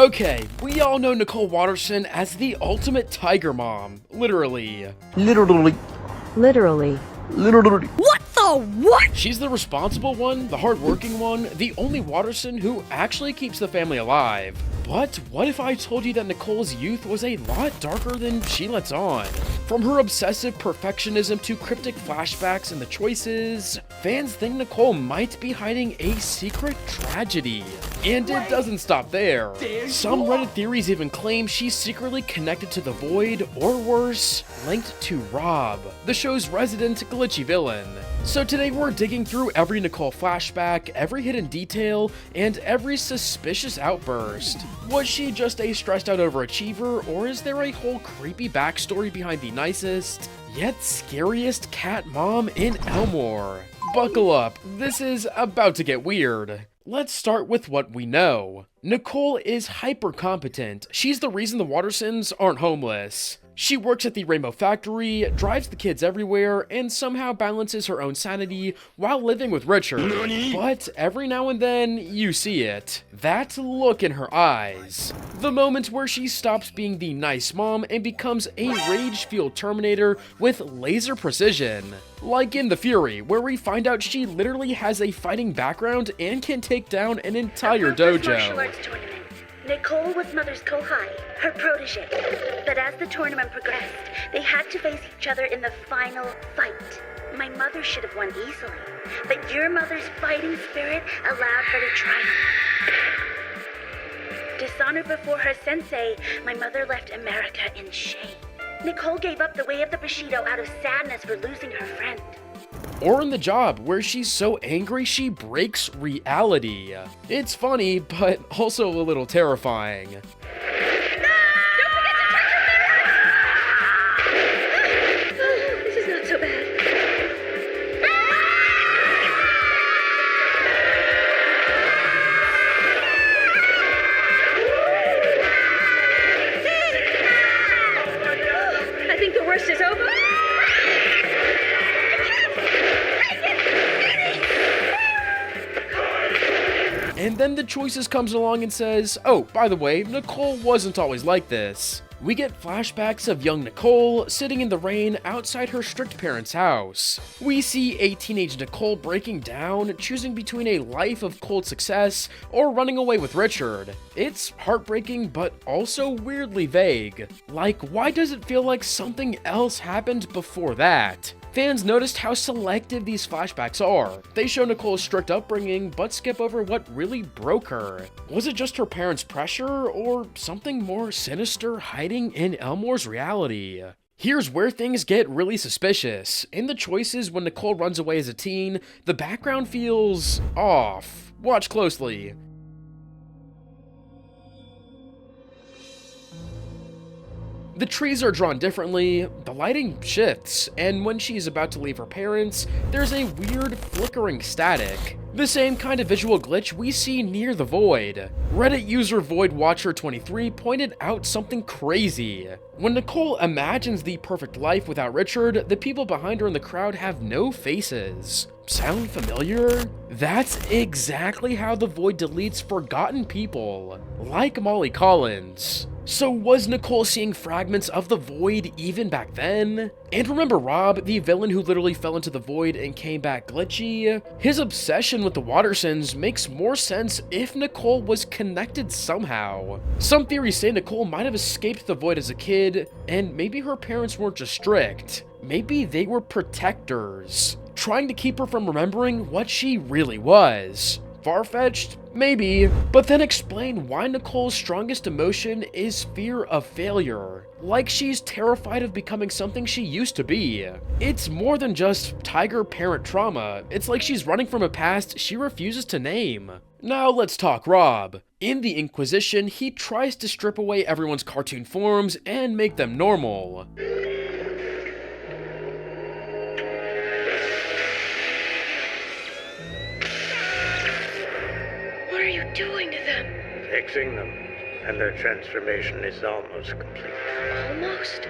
Okay, we all know Nicole Watterson as the ultimate tiger mom. Literally. Literally. What the what? She's the responsible one, the hardworking one, the only Watterson who actually keeps the family alive. But what if I told you that Nicole's youth was a lot darker than she lets on? From her obsessive perfectionism to cryptic flashbacks and the choices, fans think Nicole might be hiding a secret tragedy. And it doesn't stop there. Some Reddit theories even claim she's secretly connected to the Void, or worse, linked to Rob, the show's resident glitchy villain. So today we're digging through every Nicole flashback, every hidden detail, and every suspicious outburst. Was she just a stressed out overachiever, or is there a whole creepy backstory behind the nicest, yet scariest cat mom in Elmore? Buckle up, this is about to get weird. Let's start with what we know. Nicole is hyper competent. She's the reason the Wattersons aren't homeless. She works at the Rainbow Factory, drives the kids everywhere, and somehow balances her own sanity while living with Richard. But every now and then, you see it. That look in her eyes. The moment where she stops being the nice mom and becomes a rage-fueled Terminator with laser precision. Like in The Fury, where we find out she literally has a fighting background and can take down an entire dojo. Nicole was Mother's Kohai, her protege. But as the tournament progressed, they had to face each other in the final fight. My mother should have won easily, but your mother's fighting spirit allowed her to triumph. Dishonored before her sensei, my mother left America in shame. Nicole gave up the way of the Bushido out of sadness for losing her friend. Or in The Job, where she's so angry she breaks reality. It's funny, but also a little terrifying. This is not so bad. I think the worst is over. And then the Choices comes along and says, oh, by the way, Nicole wasn't always like this. We get flashbacks of young Nicole sitting in the rain outside her strict parents' house. We see a teenage Nicole breaking down, choosing between a life of cold success or running away with Richard. It's heartbreaking, but also weirdly vague. Like, why does it feel like something else happened before that? Fans noticed how selective these flashbacks are. They show Nicole's strict upbringing, but skip over what really broke her. Was it just her parents' pressure, or something more sinister hiding in Elmore's reality? Here's where things get really suspicious. In The Choices, when Nicole runs away as a teen, the background feels off. Watch closely. The trees are drawn differently, the lighting shifts, and when she's about to leave her parents, there's a weird flickering static. The same kind of visual glitch we see near the Void. Reddit user VoidWatcher23 pointed out something crazy. When Nicole imagines the perfect life without Richard, the people behind her in the crowd have no faces. Sound familiar? That's exactly how the Void deletes forgotten people, like Molly Collins. So was Nicole seeing fragments of the Void even back then? And remember Rob, the villain who literally fell into the Void and came back glitchy? His obsession with the Wattersons makes more sense if Nicole was connected somehow. Some theories say Nicole might have escaped the Void as a kid, and maybe her parents weren't just strict. Maybe they were protectors, trying to keep her from remembering what she really was. Far-fetched? Maybe, but then explain why Nicole's strongest emotion is fear of failure. Like she's terrified of becoming something she used to be. It's more than just tiger parent trauma. It's like she's running from a past she refuses to name. Now let's talk Rob. In the Inquisition, he tries to strip away everyone's cartoon forms and make them normal. What are you doing to them? Fixing them, and their transformation is almost complete. Almost?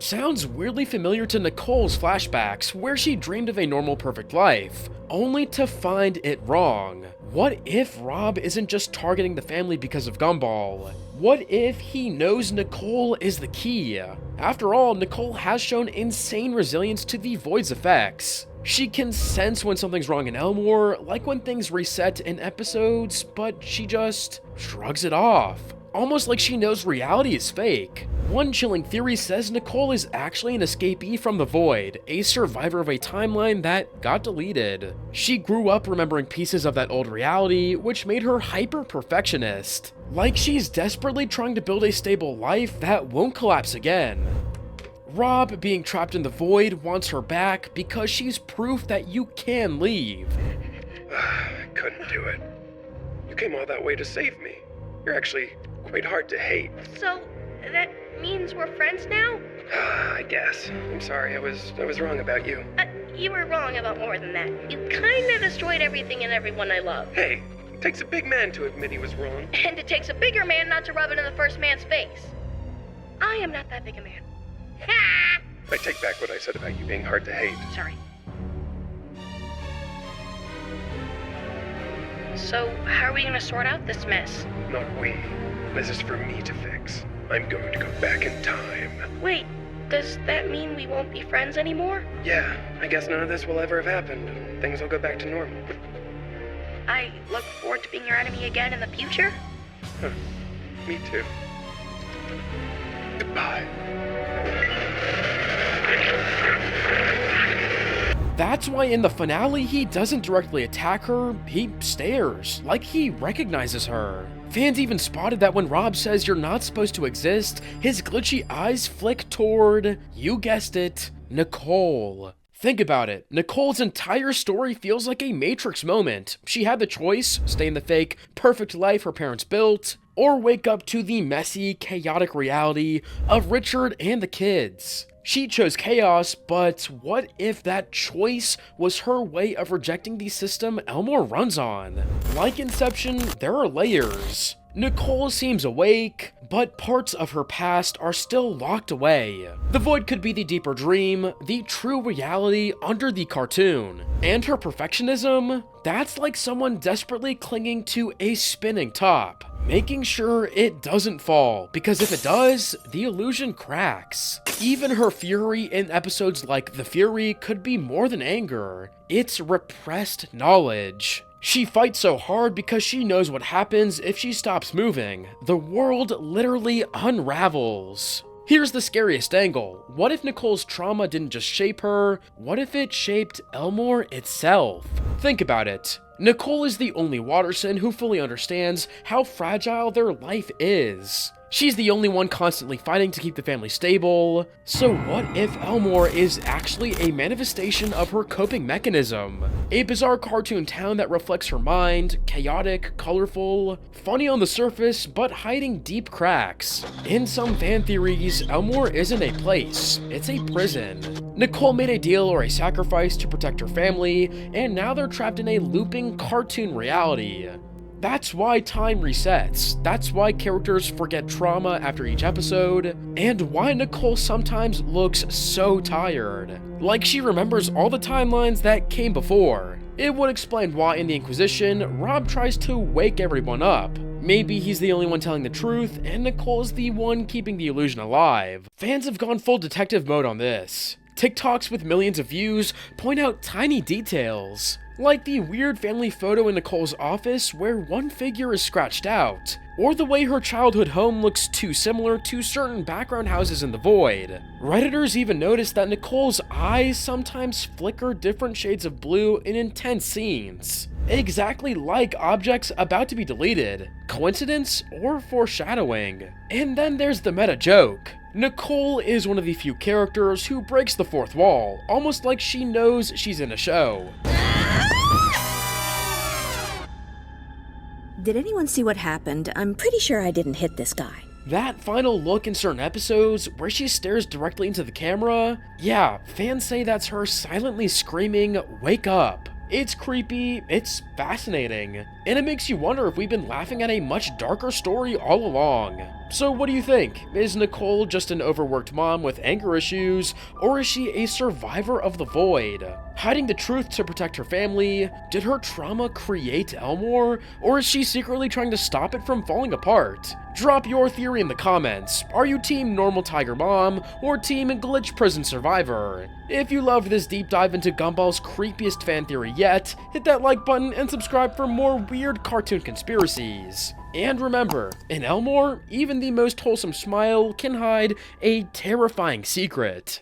sounds weirdly familiar to Nicole's flashbacks, where she dreamed of a normal, perfect life, only to find it wrong. What if Rob isn't just targeting the family because of Gumball? What if he knows Nicole is the key? After all, Nicole has shown insane resilience to the Void's effects. She can sense when something's wrong in Elmore, like when things reset in episodes, but she just shrugs it off. Almost like she knows reality is fake. One chilling theory says Nicole is actually an escapee from the Void, a survivor of a timeline that got deleted. She grew up remembering pieces of that old reality, which made her hyper-perfectionist. Like she's desperately trying to build a stable life that won't collapse again. Rob, being trapped in the Void, wants her back because she's proof that you can leave. I couldn't do it. You came all that way to save me. You're actually quite hard to hate. So, that means we're friends now? I guess. I'm sorry, I was wrong about you. You were wrong about more than that. You kinda destroyed everything and everyone I love. Hey, it takes a big man to admit he was wrong. And it takes a bigger man not to rub it in the first man's face. I am not that big a man. Ha! I take back what I said about you being hard to hate. Sorry. So, how are we gonna sort out this mess? Not we. This is for me to fix. I'm going to go back in time. Wait, does that mean we won't be friends anymore? Yeah, I guess none of this will ever have happened, and things will go back to normal. I look forward to being your enemy again in the future? Huh. Me too. Goodbye. That's why in the finale, he doesn't directly attack her, he stares, like he recognizes her. Fans even spotted that when Rob says you're not supposed to exist, his glitchy eyes flick toward, you guessed it, Nicole. Think about it, Nicole's entire story feels like a Matrix moment. She had the choice, stay in the fake, perfect life her parents built, or wake up to the messy, chaotic reality of Richard and the kids. She chose chaos, but what if that choice was her way of rejecting the system Elmore runs on? Like Inception, there are layers. Nicole seems awake, but parts of her past are still locked away. The Void could be the deeper dream, the true reality under the cartoon. And her perfectionism? That's like someone desperately clinging to a spinning top, making sure it doesn't fall, because if it does, the illusion cracks. Even her fury in episodes like The Fury could be more than anger. It's repressed knowledge. She fights so hard because she knows what happens if she stops moving. The world literally unravels. Here's the scariest angle. What if Nicole's trauma didn't just shape her? What if it shaped Elmore itself? Think about it. Nicole is the only Watterson who fully understands how fragile their life is. She's the only one constantly fighting to keep the family stable. So what if Elmore is actually a manifestation of her coping mechanism? A bizarre cartoon town that reflects her mind, chaotic, colorful, funny on the surface, but hiding deep cracks. In some fan theories, Elmore isn't a place, it's a prison. Nicole made a deal or a sacrifice to protect her family, and now they're trapped in a looping cartoon reality. That's why time resets, that's why characters forget trauma after each episode, and why Nicole sometimes looks so tired. Like she remembers all the timelines that came before. It would explain why in the Inquisition, Rob tries to wake everyone up. Maybe he's the only one telling the truth, and Nicole's the one keeping the illusion alive. Fans have gone full detective mode on this. TikToks with millions of views point out tiny details, like the weird family photo in Nicole's office where one figure is scratched out, or the way her childhood home looks too similar to certain background houses in the Void. Redditors even noticed that Nicole's eyes sometimes flicker different shades of blue in intense scenes, exactly like objects about to be deleted. Coincidence or foreshadowing? And then there's the meta joke. Nicole is one of the few characters who breaks the fourth wall, almost like she knows she's in a show. Did anyone see what happened? I'm pretty sure I didn't hit this guy. That final look in certain episodes where she stares directly into the camera, yeah, fans say that's her silently screaming, "Wake up." It's creepy, it's fascinating, and it makes you wonder if we've been laughing at a much darker story all along. So what do you think? Is Nicole just an overworked mom with anger issues, or is she a survivor of the void? Hiding the truth to protect her family? Did her trauma create Elmore, or is she secretly trying to stop it from falling apart? Drop your theory in the comments. Are you team normal tiger mom, or team glitch prison survivor? If you loved this deep dive into Gumball's creepiest fan theory yet, hit that like button and subscribe for more weird cartoon conspiracies. And remember, in Elmore, even the most wholesome smile can hide a terrifying secret.